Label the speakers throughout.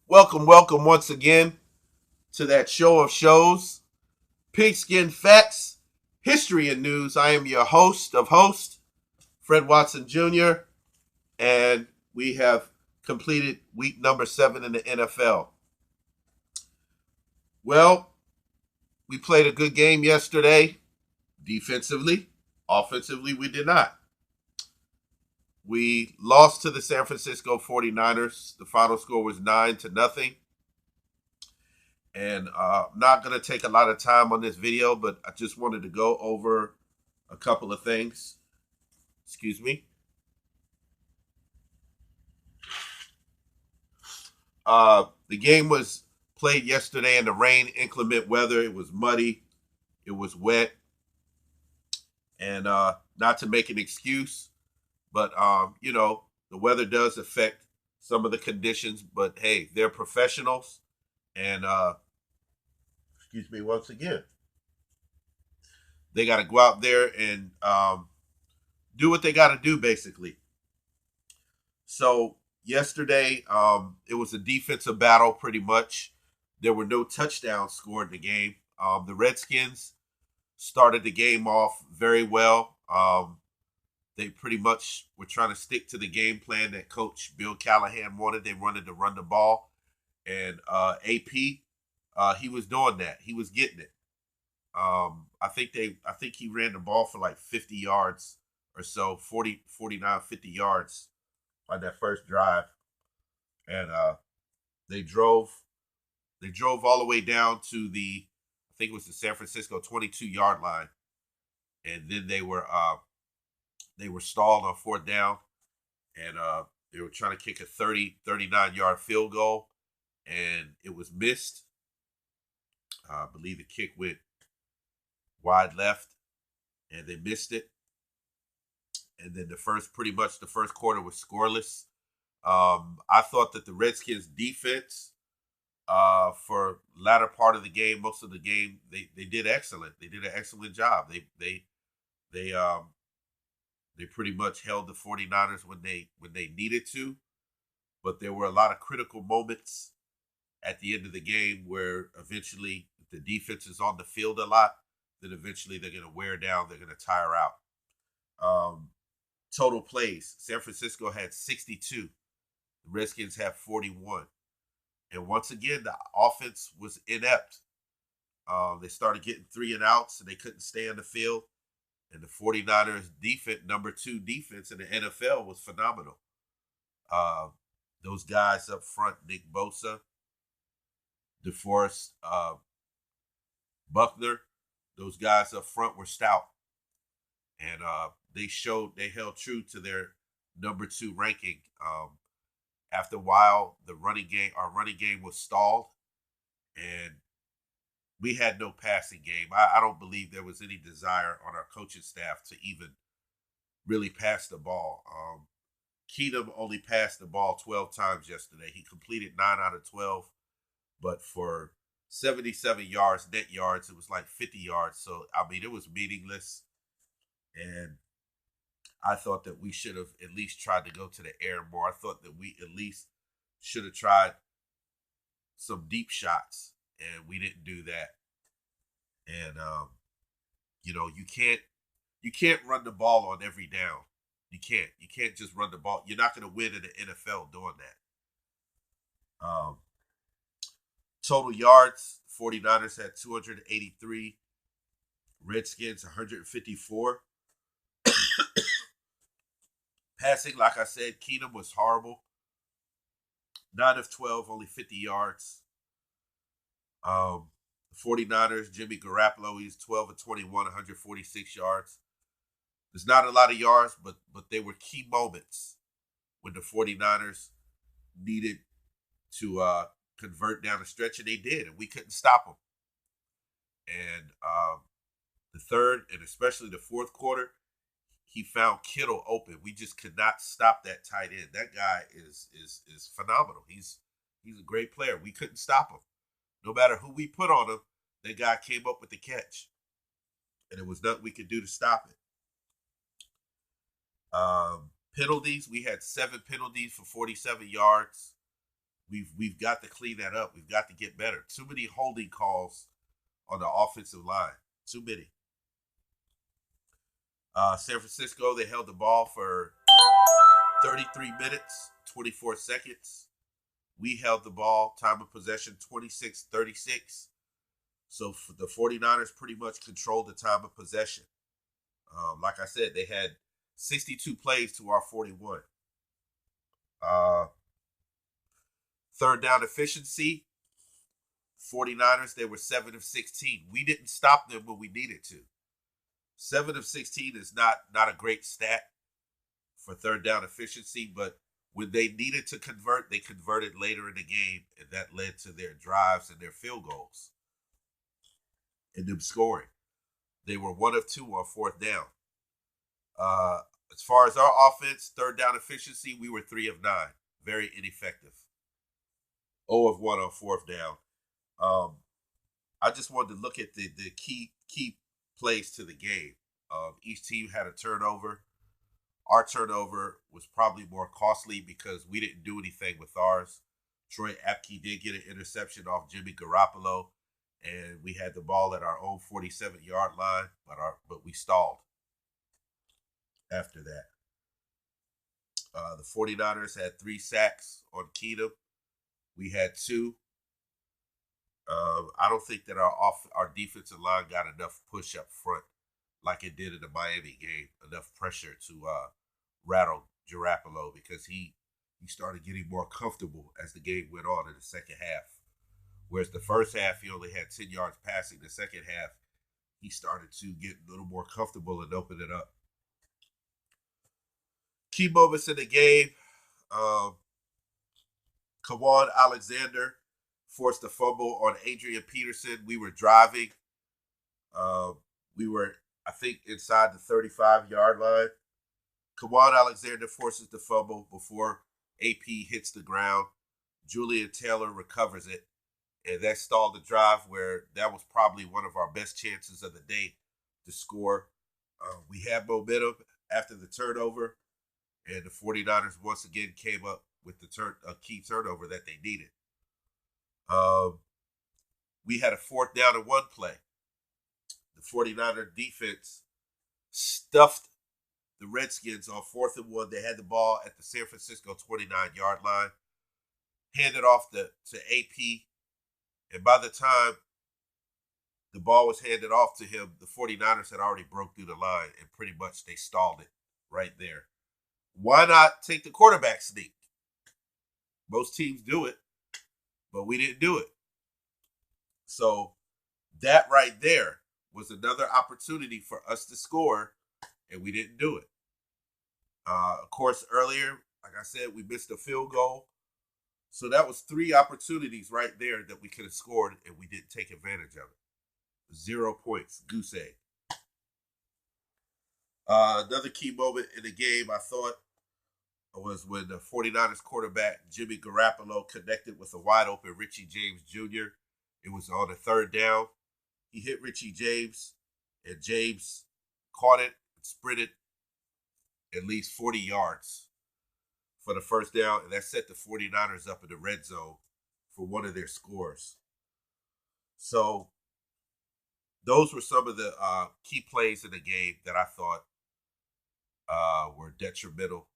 Speaker 1: Welcome once again to that show of shows, Pigskin Facts, History and News. I am your host of hosts, Fred Watson Jr., and we have completed week number 7 in the NFL. Well, we played a good game yesterday, defensively. Offensively, we did not. We lost to the San Francisco 49ers. The final score was 9-0. And I'm not going to take a lot of time on this video, but I just wanted to go over a couple of things. Excuse me. The game was played yesterday in the rain, inclement weather. It was muddy. It was wet. And not to make an excuse, but, the weather does affect some of the conditions. But, hey, they're professionals. And, excuse me once again. They got to go out there and do what they got to do, basically. So yesterday, it was a defensive battle, pretty much. There were no touchdowns scored in the game. The Redskins started the game off very well. They pretty much were trying to stick to the game plan that Coach Bill Callahan wanted. They wanted to run the ball, and AP, he was doing that. He was getting it. I think he ran the ball for like 50 yards or so, 40, 49, 50 yards on that first drive. And they drove all the way down to I think it was the San Francisco 22-yard line. And then they were stalled on fourth down, and they were trying to kick a 39-yard field goal, and it was missed. I believe the kick went wide left, and they missed it. And then the first quarter was scoreless. I thought that the Redskins defense, for latter part of the game, most of the game, they did excellent. They did an excellent job. They pretty much held the 49ers when they needed to, but there were a lot of critical moments at the end of the game where eventually the defense is on the field a lot, then eventually they're going to wear down, they're going to tire out. Total plays, San Francisco had 62. The Redskins have 41. And once again, the offense was inept. They started getting 3 and outs, and they couldn't stay on the field. And the 49ers defense, number 2 defense in the NFL, was phenomenal. Those guys up front, Nick Bosa, DeForest Buckner, those guys up front were stout. And they held true to their number 2 ranking. After a while, our running game was stalled, and we had no passing game. I don't believe there was any desire on our coaching staff to even really pass the ball. Keenum only passed the ball 12 times yesterday. He completed 9 out of 12, but for 77 yards, net yards, it was like 50 yards. So, I mean, it was meaningless. And I thought that we should have at least tried to go to the air more. I thought that we at least should have tried some deep shots, and we didn't do that. And you can't run the ball on every down. You can't just run the ball. You're not going to win in the NFL doing that. Total yards, 49ers had 283, Redskins 154. Passing, like I said, Keenum was horrible. 9 of 12, only 50 yards. The 49ers, Jimmy Garoppolo, he's 12 of 21, 146 yards. There's not a lot of yards, but they were key moments when the 49ers needed to convert down the stretch, and they did, and we couldn't stop them. And the third, and especially the fourth quarter, he found Kittle open. We just could not stop that tight end. That guy is phenomenal. He's a great player. We couldn't stop him. No matter who we put on him, that guy came up with the catch. And there was nothing we could do to stop it. Penalties, we had 7 penalties for 47 yards. We've got to clean that up. We've got to get better. Too many holding calls on the offensive line. Too many. San Francisco, they held the ball for 33 minutes, 24 seconds. We held the ball, time of possession 26-36. So the 49ers pretty much controlled the time of possession. Like I said, they had 62 plays to our 41. Uh, Third down efficiency, 49ers, they were 7 of 16. We didn't stop them when we needed to. 7 of 16 is not a great stat for third down efficiency, but when they needed to convert, they converted later in the game, and that led to their drives and their field goals and them scoring. They were 1 of 2 on fourth down. As far as our offense, third down efficiency, we were 3 of 9. Very ineffective. 0 of 1 on fourth down. I just wanted to look at the key plays to the game. Each team had a turnover. Our turnover was probably more costly because we didn't do anything with ours. Troy Apke did get an interception off Jimmy Garoppolo, and we had the ball at our own 47-yard line, but we stalled after that. The 49ers had 3 sacks on Keenum. We had 2. I don't think that our defensive line got enough push up front like it did in the Miami game, enough pressure to rattle Garoppolo because he started getting more comfortable as the game went on in the second half. Whereas the first half, he only had 10 yards passing. The second half, he started to get a little more comfortable and open it up. Key moments in the game, Kawan Alexander forced a fumble on Adrian Peterson. We were driving. We were, I think, inside the 35-yard line. Kawan Alexander forces the fumble before AP hits the ground. Julian Taylor recovers it. And that stalled the drive where that was probably one of our best chances of the day to score. We had momentum after the turnover. And the 49ers once again came up with a key turnover that they needed. We had a 4th down and 1 play. The 49er defense stuffed the Redskins on 4th and 1. They had the ball at the San Francisco 29-yard line, handed off to AP, and by the time the ball was handed off to him, the 49ers had already broke through the line, and pretty much they stalled it right there. Why not take the quarterback sneak? Most teams do it, but we didn't do it. So that right there was another opportunity for us to score, and we didn't do it. Of course, earlier, like I said, we missed a field goal. So that was 3 opportunities right there that we could have scored, and we didn't take advantage of it. 0 points, goose egg. Another key moment in the game, I thought, was when the 49ers quarterback Jimmy Garoppolo connected with a wide-open Richie James Jr. It was on the 3rd down. He hit Richie James, and James caught it and sprinted at least 40 yards for the 1st down, and that set the 49ers up in the red zone for one of their scores. So those were some of the key plays in the game that I thought were detrimental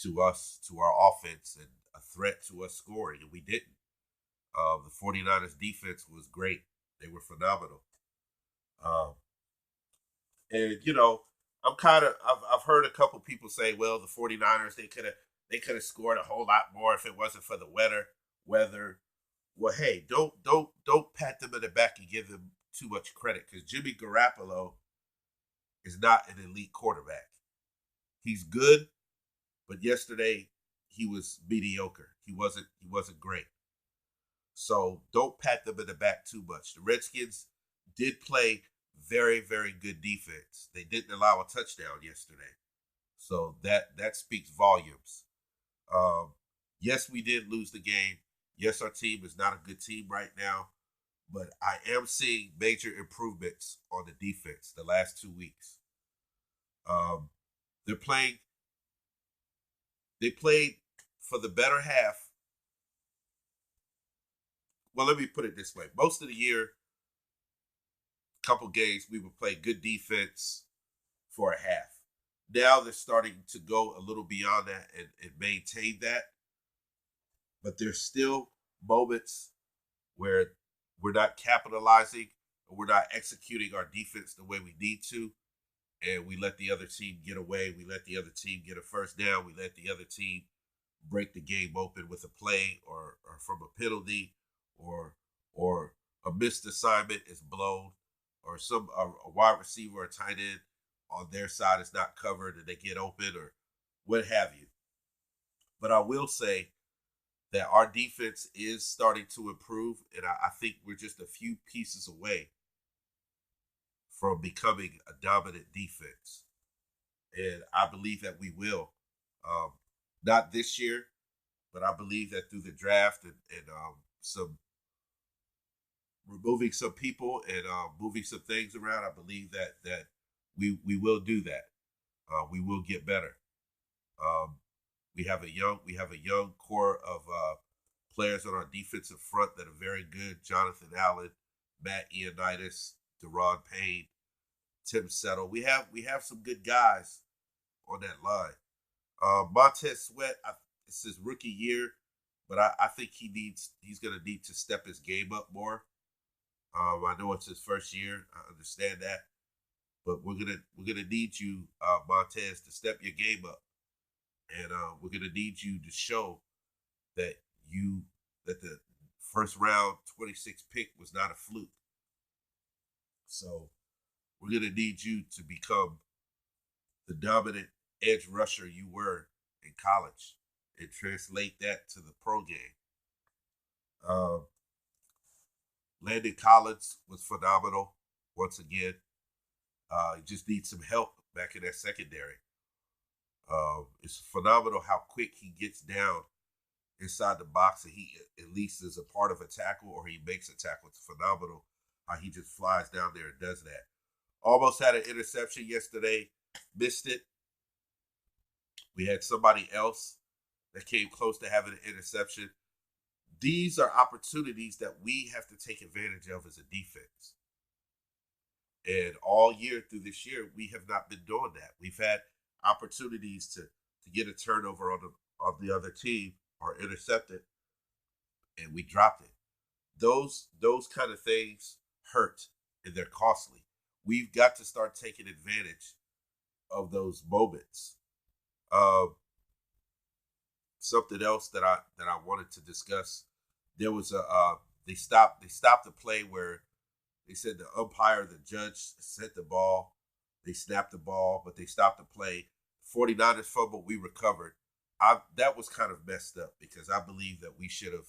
Speaker 1: to us, to our offense, and a threat to us scoring, and we didn't. The 49ers defense was great. They were phenomenal. And, you know, I've heard a couple people say, well, the 49ers, they could have scored a whole lot more if it wasn't for the weather. Well, hey, don't pat them in the back and give them too much credit, because Jimmy Garoppolo is not an elite quarterback. He's good, but yesterday he was mediocre. He wasn't great. So don't pat them in the back too much. The Redskins did play very, very good defense. They didn't allow a touchdown yesterday. So that speaks volumes. Yes, we did lose the game. Yes, our team is not a good team right now. But I am seeing major improvements on the defense the last 2 weeks. They played for the better half well, let me put it this way. Most of the year, couple games, we would play good defense for a half. Now they're starting to go a little beyond that and maintain that. But there's still moments where we're not capitalizing or we're not executing our defense the way we need to. And we let the other team get away. We let the other team get a first down. We let the other team break the game open with a play or from a penalty or a missed assignment is blown or a wide receiver or a tight end on their side is not covered and they get open or what have you. But I will say that our defense is starting to improve, and I think we're just a few pieces away from becoming a dominant defense. And I believe that we will. Um, Not this year, but I believe that through the draft and some removing some people and moving some things around, I believe that we will do that. We will get better. Um, we have a young core of players on our defensive front that are very good. Jonathan Allen, Matt Ioannidis, Deron Payne, Tim Settle. We have some good guys on that line. Montez Sweat, it's his rookie year, but I think he's going to need to step his game up more. I know it's his first year. I understand that, but we're gonna need you, Montez, to step your game up, and we're gonna need you to show that that the first round 26 pick was not a fluke. So we're gonna need you to become the dominant edge rusher you were in college and translate that to the pro game. Um, Landon Collins was phenomenal once again. He just needs some help back in that secondary. It's phenomenal how quick he gets down inside the box and he at least is a part of a tackle or he makes a tackle. It's phenomenal how he just flies down there and does that. Almost had an interception yesterday, missed it. We had somebody else that came close to having an interception. These are opportunities that we have to take advantage of as a defense. And all year through this year, we have not been doing that. We've had opportunities to get a turnover on the other team or intercept it, and we dropped it. Those kind of things hurt and they're costly. We've got to start taking advantage of those moments. Um, Something else that I wanted to discuss. There was they stopped the play where they said the umpire, the judge set the ball. They snapped the ball, but they stopped the play. 49ers fumble, we recovered. That was kind of messed up because I believe that we should have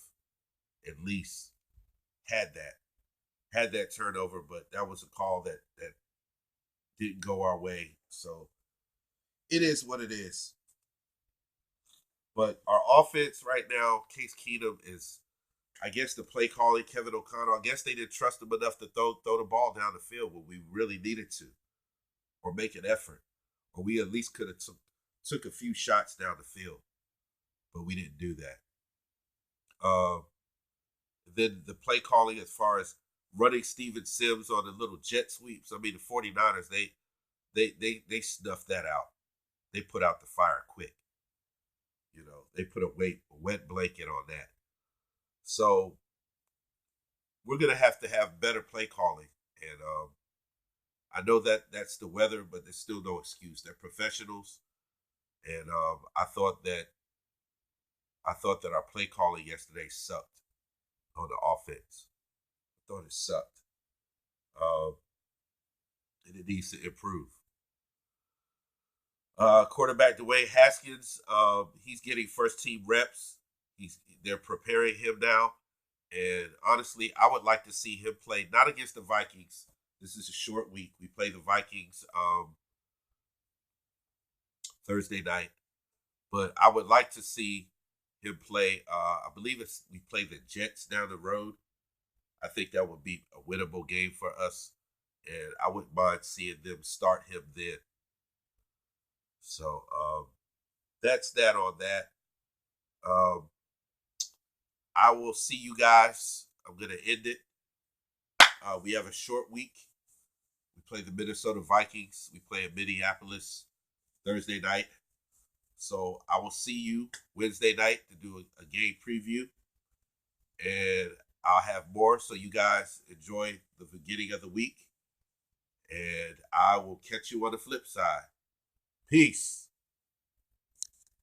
Speaker 1: at least had that turnover, but that was a call that didn't go our way. So it is what it is. But our offense right now, Case Keenum is, I guess, the play calling, Kevin O'Connell. I guess they didn't trust him enough to throw the ball down the field when we really needed to, or make an effort, or we at least could have took a few shots down the field, but we didn't do that. Uh, then the play calling as far as running Steven Sims on the little jet sweeps. I mean, the 49ers, they snuffed that out. They put out the fire quick. They put a wet blanket on that. So we're gonna have to have better play calling, and I know that that's the weather, but there's still no excuse. They're professionals, and I thought that our play calling yesterday sucked on the offense. I thought it sucked, um, and it needs to improve. Quarterback Dwayne Haskins, he's getting first team reps. They're preparing him now, and honestly, I would like to see him play not against the Vikings. This is a short week. We play the Vikings Thursday night, but I would like to see him play. I believe we play the Jets down the road. I think that would be a winnable game for us, and I wouldn't mind seeing them start him then. So that's that on that. Um, I will see you guys I'm going to end it. We have a short week. We play the Minnesota Vikings. We play in Minneapolis Thursday night. So I will see you Wednesday night to do a game preview. And I'll have more so you guys enjoy the beginning of the week. And I will catch you on the flip side. Peace.